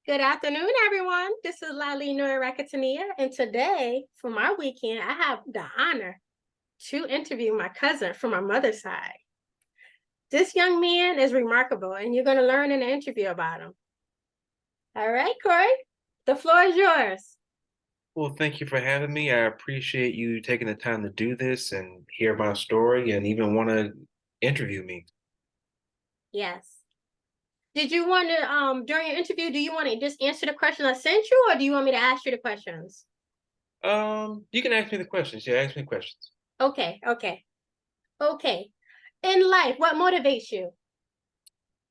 Good afternoon, everyone. This is Laly and today, for my weekend, I have the honor to interview my cousin from my mother's side. This young man is remarkable, and you're going to learn in the interview about him. All right, Corey, the floor is yours. Well, thank you for having me. I appreciate you taking the time to do this and hear my story and even want to interview me. Yes. Did you want to, during your interview, do you want to just answer the question I sent you, or do you want me to ask you the questions? You can ask me the questions. Yeah, ask me questions. Okay. In life, what motivates you?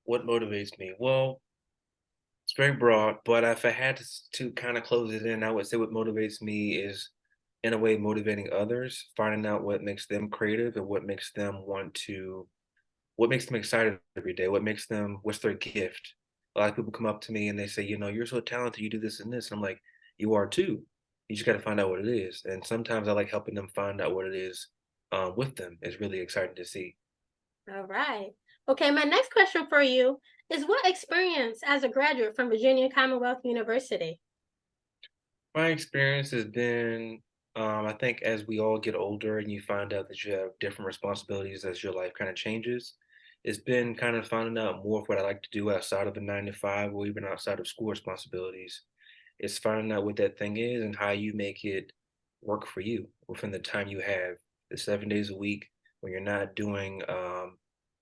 What motivates me? Well, it's very broad, but if I had to kind of close it in, I would say what motivates me is, in a way, motivating others, finding out what makes them creative and what makes them excited every day, what's their gift. A lot of people come up to me and they say, you're so talented, you do this and this. And I'm like, you are too. You just got to find out what it is. And sometimes I like helping them find out what it is with them. It's really exciting to see. All right. Okay, my next question for you is what experience as a graduate from Virginia Commonwealth University? My experience has been, I think, as we all get older and you find out that you have different responsibilities as your life kind of changes, it's been kind of finding out more of what I like to do outside of a 9 to 5 or even outside of school responsibilities. It's finding out what that thing is and how you make it work for you within the time you have, the 7 days a week when you're not doing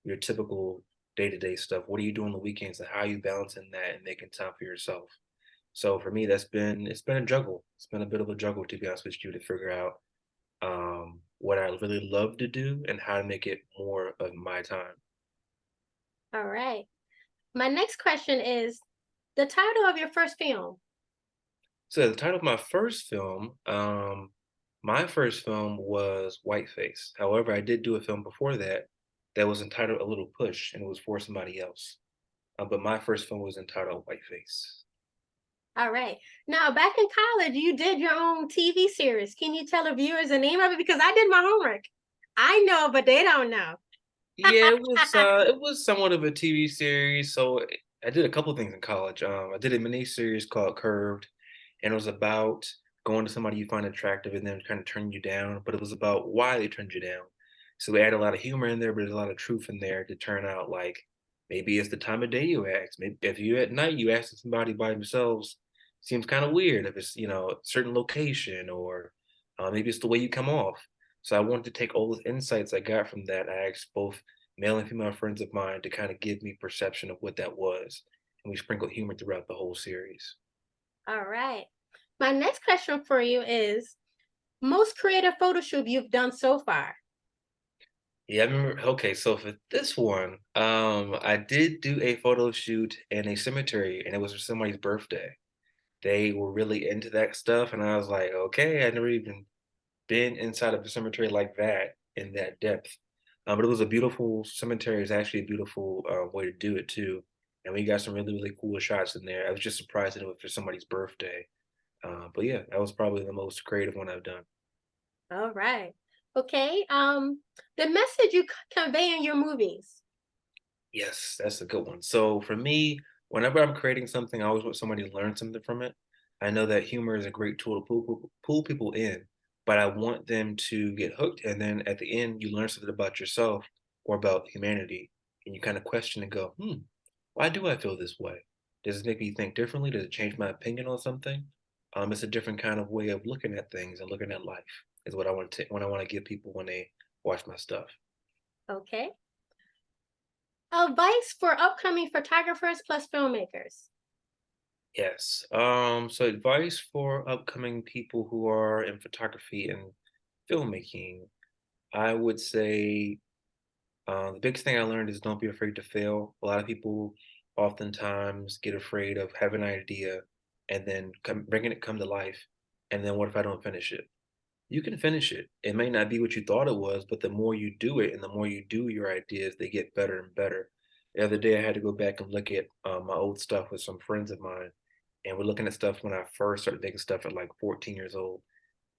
your typical day-to-day stuff. What are you doing on the weekends and how are you balancing that and making time for yourself? So for me, it's been a juggle. It's been a bit of a juggle to be honest with you to figure out what I really love to do and how to make it more of my time. All right. My next question is the title of your first film. So the title of my first film was Whiteface. However, I did do a film before that that was entitled A Little Push, and it was for somebody else. But my first film was entitled Whiteface. All right. Now, back in college, you did your own TV series. Can you tell the viewers the name of it? Because I did my homework. I know, but they don't know. Yeah, it was somewhat of a TV series. I did a couple things in college. I did a mini series called Curved, and it was about going to somebody you find attractive and then kind of turn you down, but it was about why they turned you down. So we add a lot of humor in there, but there's a lot of truth in there to turn out like maybe it's the time of day you ask. Maybe if you at night you ask somebody by themselves, seems kind of weird if it's a certain location or maybe it's the way you come off. So I wanted to take all those insights I got from that. I asked both male and female friends of mine to kind of give me perception of what that was, and we sprinkled humor throughout the whole series. All right. My next question for you is most creative photo shoot you've done so far. Yeah, I remember. Okay, so for this one, I did do a photo shoot in a cemetery, and it was for somebody's birthday. They were really into that stuff, and I was like, okay, I never even been inside of a cemetery like that in that depth. But it was a beautiful cemetery. It's actually a beautiful way to do it too, and we got some really really cool shots in there. I was just surprised that it was for somebody's birthday. But yeah, that was probably the most creative one I've done. All right. Okay. The message you convey in your movies. Yes, that's a good one. So for me, whenever I'm creating something, I always want somebody to learn something from it. I know that humor is a great tool to pull people in, but I want them to get hooked. And then at the end, you learn something about yourself or about humanity. And you kind of question and go, why do I feel this way? Does it make me think differently? Does it change my opinion on something? It's a different kind of way of looking at things and looking at life is what I want to when I want to give people when they watch my stuff. Okay. Advice for upcoming photographers plus filmmakers. Yes. So advice for upcoming people who are in photography and filmmaking, I would say the biggest thing I learned is don't be afraid to fail. A lot of people oftentimes get afraid of having an idea and then bringing it come to life. And then what if I don't finish it? You can finish it. It may not be what you thought it was, but the more you do it and the more you do your ideas, they get better and better. The other day, I had to go back and look at my old stuff with some friends of mine, and we're looking at stuff when I first started making stuff at like 14 years old,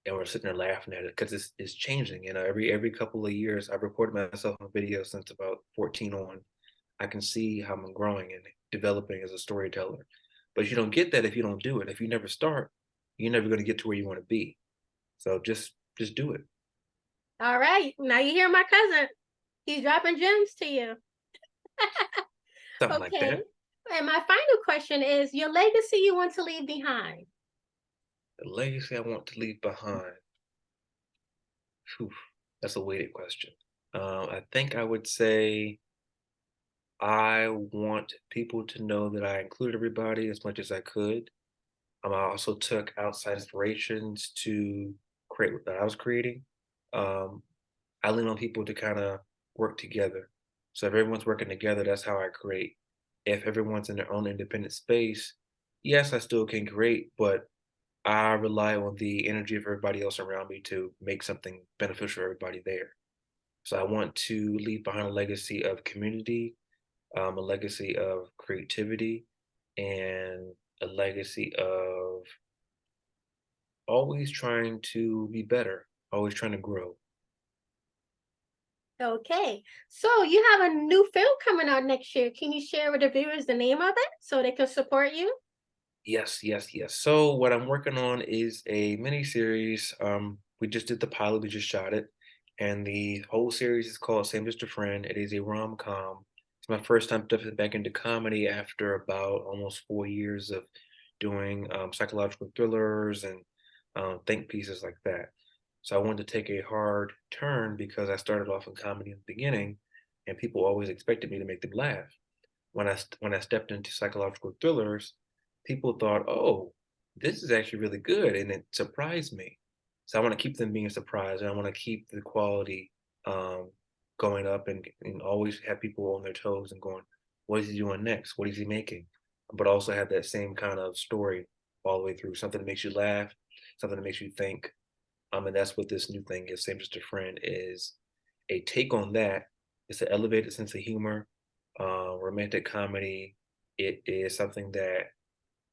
and we're sitting there laughing at it because it's changing. Every couple of years, I've recorded myself on video since about 14 on. I can see how I'm growing and developing as a storyteller. But you don't get that if you don't do it. If you never start, you're never going to get to where you want to be. So just do it. All right. Now you hear my cousin. He's dropping gems to you. Something like Okay. that. And my final question is your legacy you want to leave behind. The legacy I want to leave behind. Phew, that's a weighted question. I think I would say I want people to know that I included everybody as much as I could. I also took outside inspirations to create what I was creating. Um, I lean on people to kind of work together. So if everyone's working together, that's how I create. If everyone's in their own independent space, yes, I still can create, but I rely on the energy of everybody else around me to make something beneficial for everybody there. So I want to leave behind a legacy of community, a legacy of creativity, and a legacy of always trying to be better, always trying to grow. Okay. So you have a new film coming out next year. Can you share with the viewers the name of it so they can support you? Yes, yes, yes. So what I'm working on is a mini series. We just did the pilot, we just shot it, and the whole series is called Same Just a Friend. It is a rom-com. It's my first time stepping back into comedy after about almost 4 years of doing psychological thrillers and think pieces like that. So I wanted to take a hard turn because I started off in comedy in the beginning, and people always expected me to make them laugh. When I stepped into psychological thrillers, people thought, "Oh, this is actually really good," and it surprised me. So I want to keep them being surprised, and I want to keep the quality um, going up, and always have people on their toes and going, "What is he doing next? What is he making?" But also have that same kind of story all the way through, something that makes you laugh, something that makes you think. And that's what this new thing is. Same Just a Friend is a take on that. It's an elevated sense of humor, romantic comedy. It is something that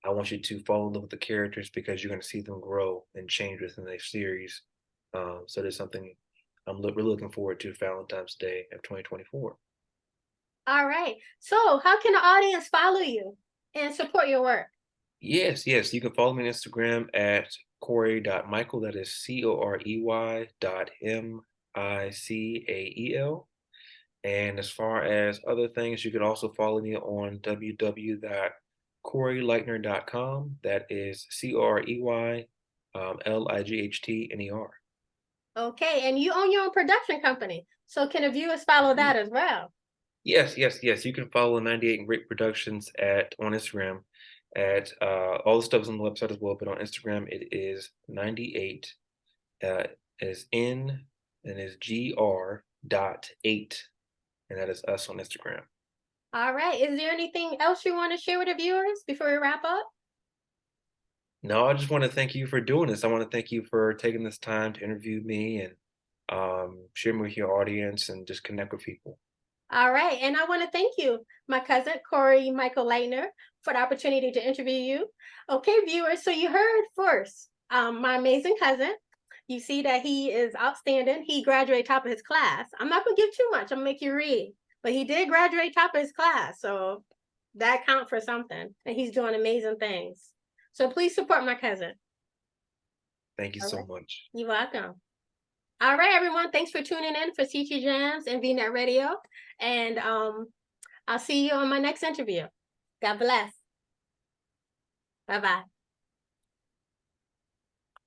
I want you to fall in love with the characters because you're going to see them grow and change within the series. So there's something really looking forward to Valentine's Day of 2024. All right. So how can the audience follow you and support your work? Yes, yes. You can follow me on Instagram at Corey.Michael. That is Corey.Micael. And as far as other things, you can also follow me on www.coreylightner.com. That is CoreyLightner. Okay. And you own your own production company. So can the viewers follow that as well? Yes, yes, yes. You can follow 98 Great Productions at on Instagram at all the stuff is on the website as well, but on Instagram it is 98 is N and is GR.8, and that is us on Instagram. All right. Is there anything else you want to share with the viewers before we wrap up? No, I just want to thank you for doing this. I want to thank you for taking this time to interview me and sharing with your audience and just connect with people. All right. And I want to thank you, my cousin, Corey Michael Lightner, for the opportunity to interview you. Okay, viewers. So you heard first, my amazing cousin. You see that he is outstanding. He graduated top of his class. I'm not going to give too much. I'm going to make you read. But he did graduate top of his class. So that counts for something. And he's doing amazing things. So please support my cousin. Thank you All so right. much. You're welcome. All right, everyone. Thanks for tuning in for CT JAMZ and VNet Radio. And I'll see you on my next interview. God bless. Bye-bye.